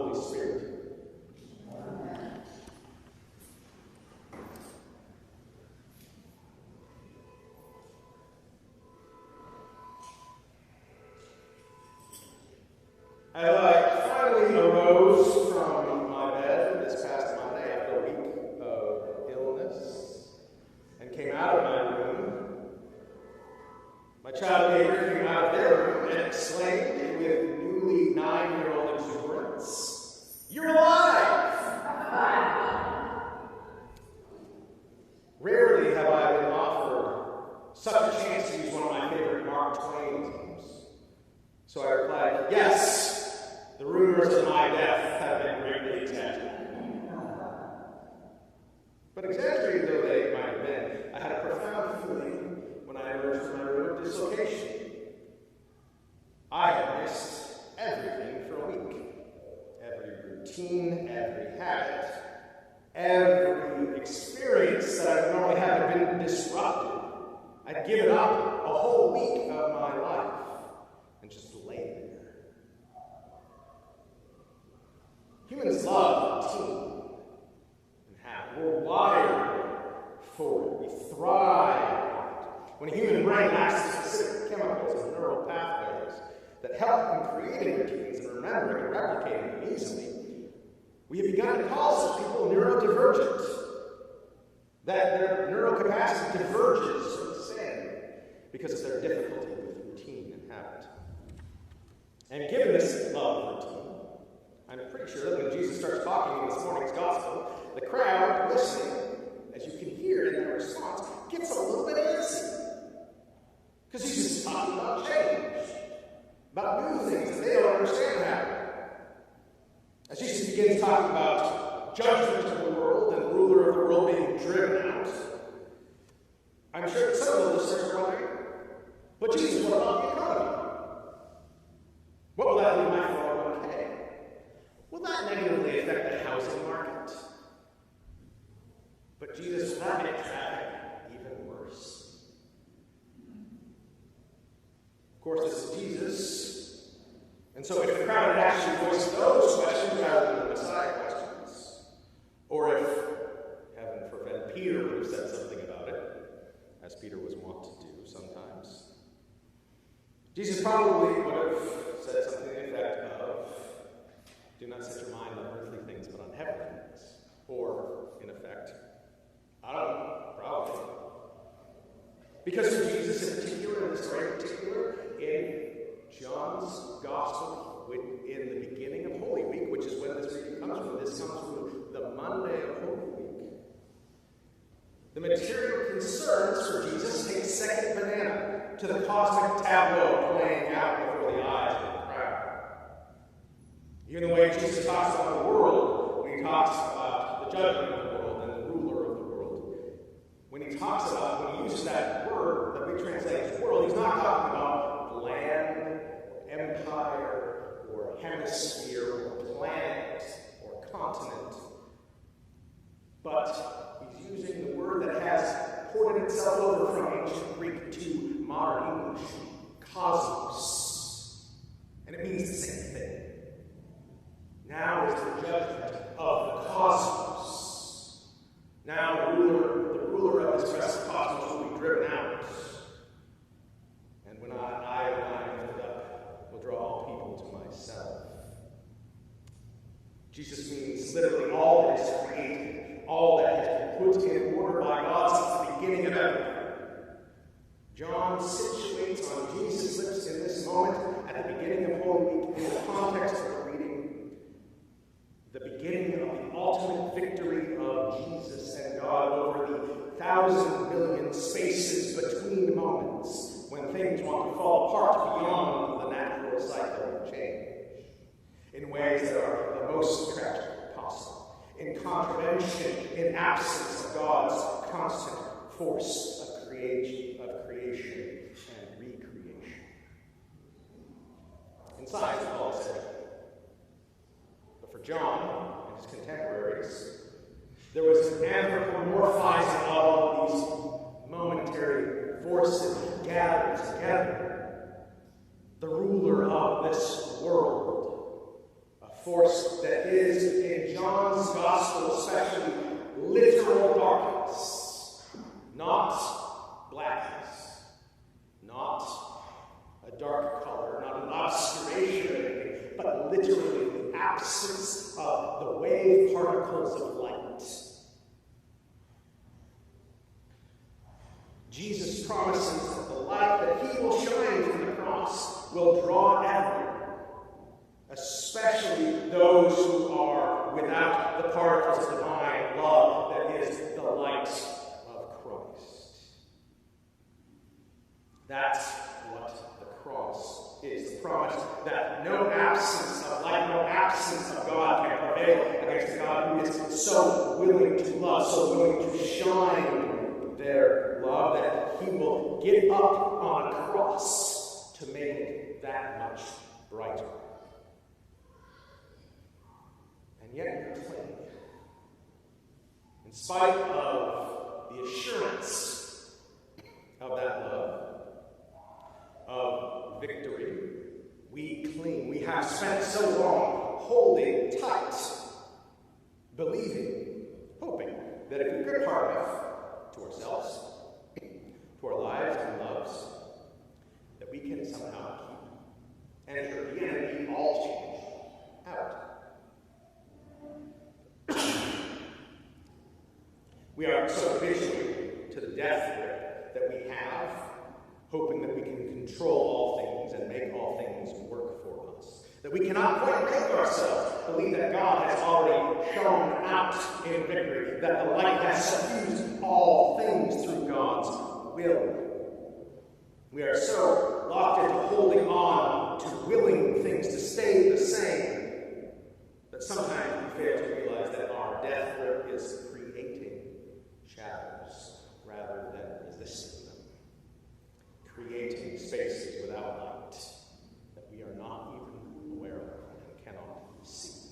Holy Spirit. As I finally arose from my bed this past Monday after a week of illness and came out of my room, my child neighbor came out of their room and exclaimed with newly 9-year-old exuberance, "You're alive!" Rarely have I been offered such a chance to use one of my favorite Mark Twain themes. So I replied, "Yes, the rumors of my death have been greatly exaggerated." But exaggerated though they might have been, I had a profound feeling when I emerged from my room of dislocation. I had missed everything for a week. Every routine, every habit, every experience that I would normally have had been disrupted. I'd given up a whole week of my life and just lay there. Humans love routine and habit. We're wired for it. We thrive on it. When a human brain lacks the specific chemicals and neural pathways that help in creating routines and remembering and replicating them easily, we have begun to call such people neurodivergent. That their neural capacity diverges from the same because of their difficulty with routine and habit. And given this love of routine, I'm pretty sure that when Jesus starts talking in this morning's gospel, the crowd listening, as you can hear in their response, gets a little bit antsy. Because he's just talking about change, about new things that they don't understand happening. As Jesus begins talking about judgment of the world and the ruler of the world being driven out, I'm sure that some of the listeners are wondering, but Jesus, what about the economy? What will that do to my 401k? Will that negatively affect the housing market? But Jesus, will that make traffic even worse? Of course, this is Jesus. And so if the crowd had actually voiced those questions rather than the Messiah questions, or if, heaven forbid, Peter would have said something about it, as Peter was wont to do sometimes, Jesus probably would have said something to the effect of, "Do not set your mind on earthly things, but on heavenly things." Or, in effect, I don't know, probably. Because for Jesus in particular, in this story in particular, in John's Gospel, in the beginning of Holy Week, which is when this reading comes from, this comes from the Monday of Holy Week, the material concerns for Jesus take second banana to the cosmic tableau playing out before the eyes of the crowd. Even the way Jesus talks about the world, when he talks about the judgment of the world and the ruler of the world, when he uses that word that we translate as world, he's not talking about land, or empire, or hemisphere, or planet, or continent. But he's using the word that has ported itself over from ancient Greek to modern English, cosmos. And it means the same thing. Now is the judgment of the cosmos. Now the ruler of this present cosmos will be driven out. And when I am lifted up, will draw all people to myself. Jesus means literally all that is created, all that has been put in order by God since the beginning of everything. John situates on Jesus' lips in this moment, at the beginning of Holy Week, in the context of the reading, the beginning of the ultimate victory of Jesus and God over the 1,000 billion spaces between moments when things want to fall apart beyond the natural cycle of change, in ways that are the most tragic possible, in contravention, in absence of God's constant force of creation and recreation. In science, all is said. But for John and his contemporaries, there was an anthropomorphizing of all these momentary forces gathered together. The ruler of this world, a force that is, in John's gospel especially, literal darkness, not blackness, not a dark color, not an obscuration of anything, but literally the absence of the wave particles of light. Jesus promises that the light that he will shine from the cross will draw everyone, especially those who are without the particles of divine love that is the light of Christ. That's what the cross is. The promise that no absence of light, no absence of God can prevail against a God who is so willing to love, so willing to shine their love, that he will get up on a cross to make it that much brighter. And yet we cling. In spite of the assurance of that love, of victory, we cling. We have spent so long holding tight, believing, hoping that if we grip hard enough to ourselves, to our lives and loves, that we can somehow keep enter the enemy all change out. We are so habituated to the death grip that we have, hoping that we can control all things and make all things work for us. That we cannot quite make ourselves believe that God has already shone out in victory, that the light has suffused all things through God's will. We are so locked into holding on to willing things to stay the same that sometimes we fail to realize that our death grip is creating shadows rather than resisting them, creating spaces without light that we are not even aware of and cannot see.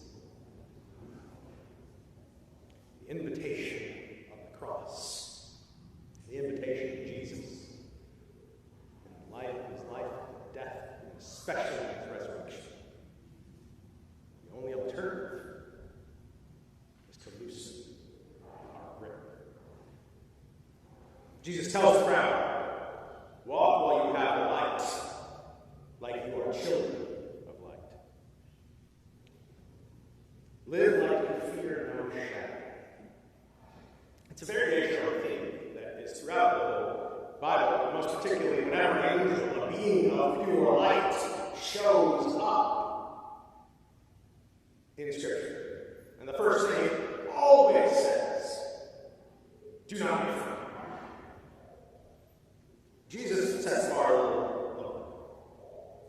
The invitation of the cross, the invitation of Jesus, and life, his life, death, and especially his resurrection. The only alternative is to loosen our grip. Jesus tells the crowd, walk while you have the light, like you are children of light. Live like you fear no shadow. It's a variation on a theme that is throughout the whole Bible, most particularly whenever an angel, a being of pure light, shows up in Scripture. And the first thing it always says, do not be afraid. Jesus sets the bar a little low.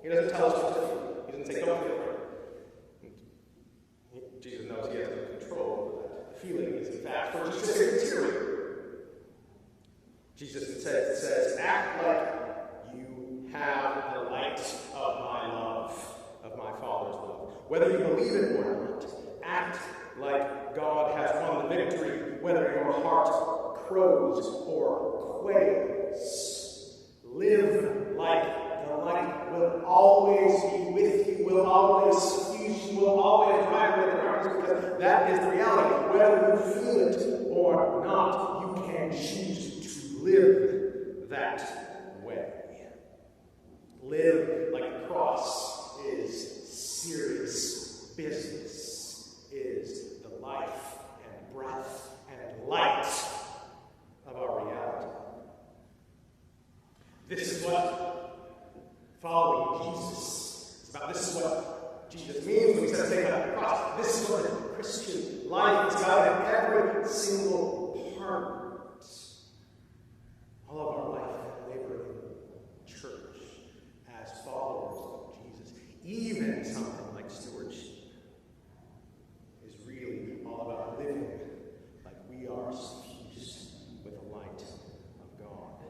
He doesn't tell us what to feel. He doesn't say, don't feel afraid. Jesus knows he has no control over that feeling. Is in fact for Jesus interior. Jesus says, act like you have the light of my love, of my Father's love. Whether you believe it or not, act like God has won the victory, whether your heart crows or quails. Live like the light will always be with you, will always suffuse you, will always drive away the darkness, because that is the reality. Whether you feel it or not, you can choose to live that way. Live like the cross is serious business, is the life and breath and light of our reality. This is what following Jesus is about. This is what Jesus means when he says take up the cross. This is what the Christian life is about in every single part. All of our life laboring in church as followers of Jesus, even something like stewardship, is really all about living like we are suffused with the light of God.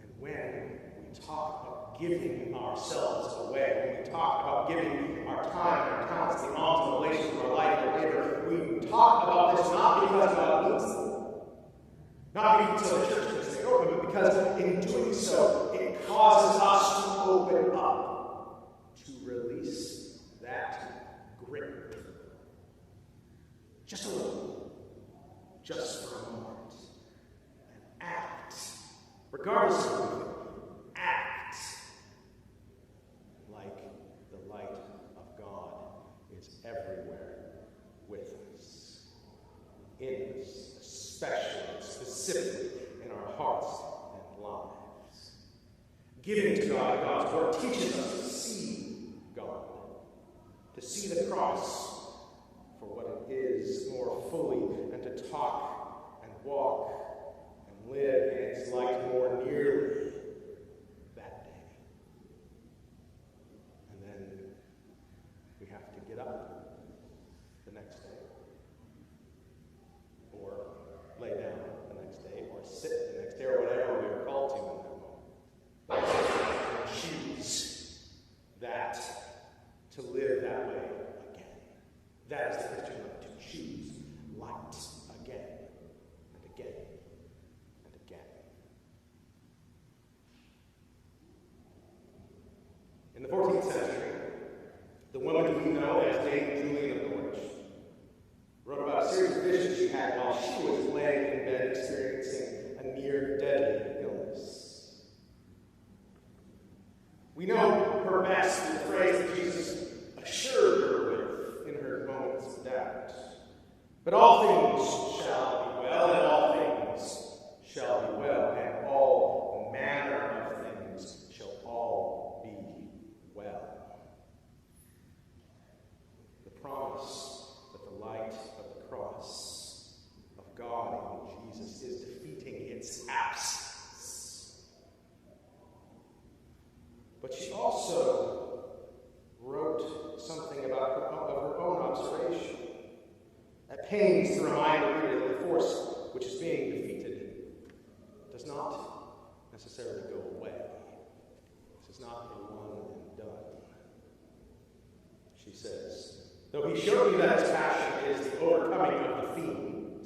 And when we talk about giving ourselves away, when we talk about giving our time, our talents, the alms and relations of our life, our labor, we talk about this not because God needs them, not because so the church can stay open, but because in doing so, it causes us to open up, to release that grip. Just a little. Just for a moment. And act. Regardless of who, act like the light of God is everywhere with us. In us, especially, specifically in our hearts and lives. Giving to God God's word teaches us to see God, to see the cross for what it is more fully, and to talk and walk and live in its light more nearly that day. And then we have to get up the next day, or lay down the next day, or sit the next day, or whatever we are called to in that moment. And choose that, to live that way again. That is the Christian life, to choose light again and again and again. In the 14th century, the woman we know as Dame Julian of Norwich wrote about a series of visions she had while she was laying in bed experiencing a near deadly illness. We know her best through the phrase that Jesus assured her with in her moments of doubt. But all things shall be well, and all things shall be well, and all manner of things shall all be well. The promise that the light of the cross of God in Jesus is defeating its absence. But she also wrote something about her own observation. At pains to remind the reader that the force which is being defeated does not necessarily go away. This is not a one and done. She says, though he showed me that his passion is the overcoming of the fiend,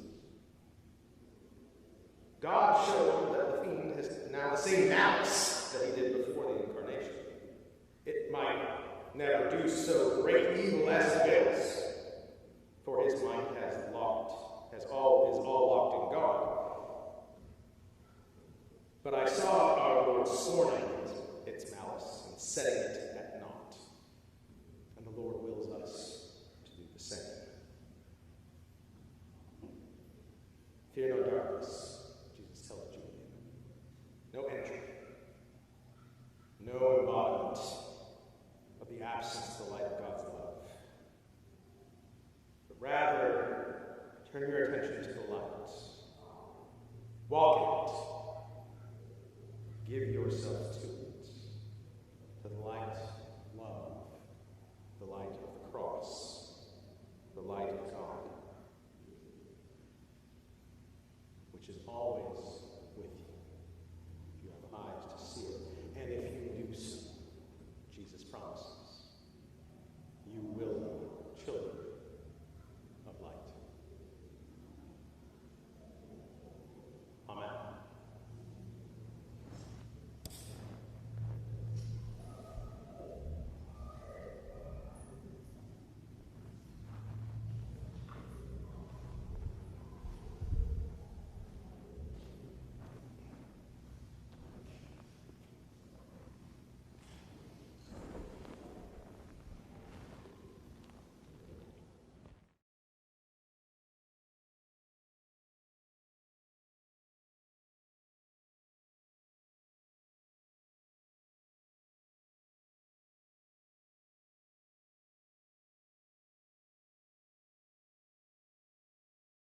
God showed that the fiend has now the same malice that he did before the incarnation. It might never do so great evil as it wills, for his mind is all locked in God. But I saw our Lord scorning its malice and setting it at naught. And the Lord wills us to do the same. Fear no darkness, Jesus tells Julian. No entry. No embodiment of the absence of the light of God's love. But rather, turn your attention to the light. Walk in it. Give yourself to it.